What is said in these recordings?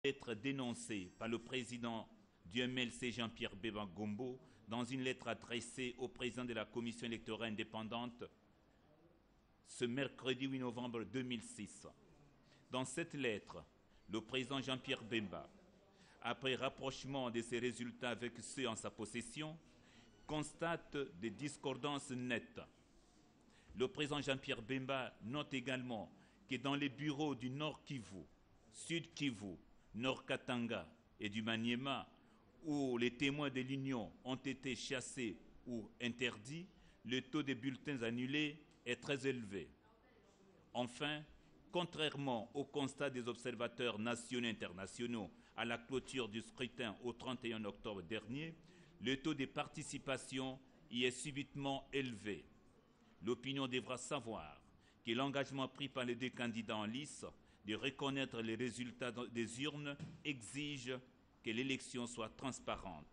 Lettre dénoncée par le président du MLC Jean-Pierre Bemba Gombo dans une lettre adressée au président de la commission électorale indépendante ce mercredi 8 novembre 2006. Dans cette lettre, le président Jean-Pierre Bemba, après rapprochement de ses résultats avec ceux en sa possession, constate des discordances nettes. Le président Jean-Pierre Bemba note également que dans les bureaux du Nord Kivu, Sud Kivu, Nord Katanga et du Maniema, où les témoins de l'Union ont été chassés ou interdits, le taux de bulletins annulés est très élevé. Enfin, contrairement au constat des observateurs nationaux et internationaux à la clôture du scrutin au 31 octobre dernier, le taux de participation y est subitement élevé. L'opinion devra savoir que l'engagement pris par les deux candidats en lice de reconnaître les résultats des urnes exige que l'élection soit transparente.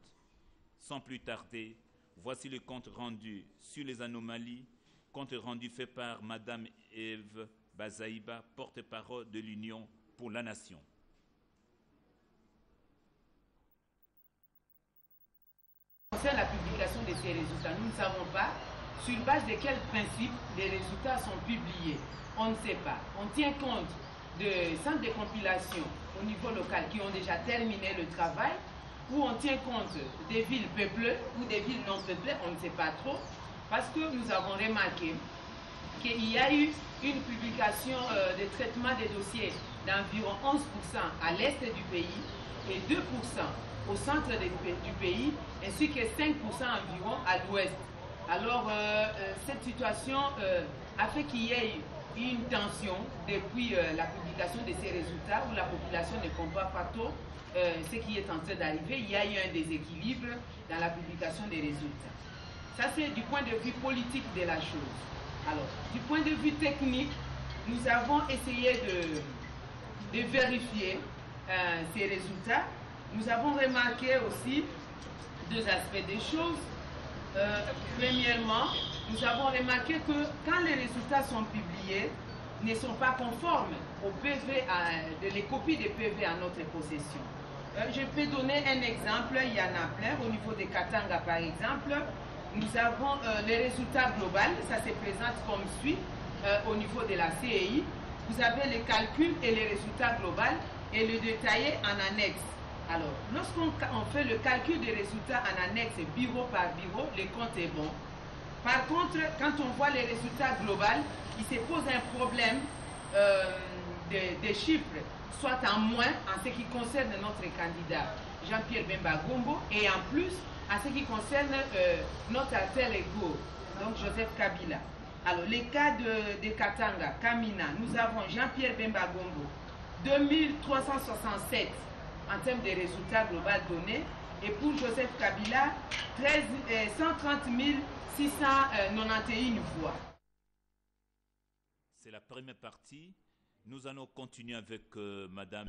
Sans plus tarder, voici le compte rendu sur les anomalies, compte rendu fait par Mme Eve Bazaïba, porte-parole de l'Union pour la Nation. Concernant la publication de ces résultats, nous ne savons pas sur base de quels principes les résultats sont publiés. On ne sait pas. On tient compte de centres de compilation au niveau local qui ont déjà terminé le travail, ou on tient compte des villes peuplées ou des villes non peuplées, on ne sait pas trop, parce que nous avons remarqué qu'il y a eu une publication de traitement des dossiers d'environ 11% à l'est du pays et 2% au centre du pays, ainsi que 5% environ à l'ouest. Alors, cette situation a fait qu'il y ait une tension depuis la publication de ces résultats où la population ne comprend pas trop ce qui est en train d'arriver. Il y a eu un déséquilibre dans la publication des résultats. Ça, c'est du point de vue politique de la chose. Alors, du point de vue technique, nous avons essayé de vérifier ces résultats. Nous avons remarqué aussi deux aspects des choses. Premièrement, nous avons remarqué que quand les résultats sont publiés, ne sont pas conformes au PV, les copies des PV à notre possession. Je peux donner un exemple, il y en a plein. Au niveau de Katanga, par exemple, nous avons les résultats globaux, ça se présente comme suit au niveau de la CEI. Vous avez les calculs et les résultats globaux et le détaillé en annexe. Alors, lorsqu'on fait le calcul des résultats en annexe bureau par bureau, le compte est bon. Par contre, quand on voit les résultats globaux, il se pose un problème des chiffres, soit en moins en ce qui concerne notre candidat Jean-Pierre Bemba Gombo et en plus en ce qui concerne notre alter ego, donc Joseph Kabila. Alors, les cas de Katanga, Kamina, nous avons Jean-Pierre Bemba Gombo, 2367 en termes de résultats globaux donnés, et pour Joseph Kabila, 130 691 voix. C'est la première partie. Nous allons continuer avec Madame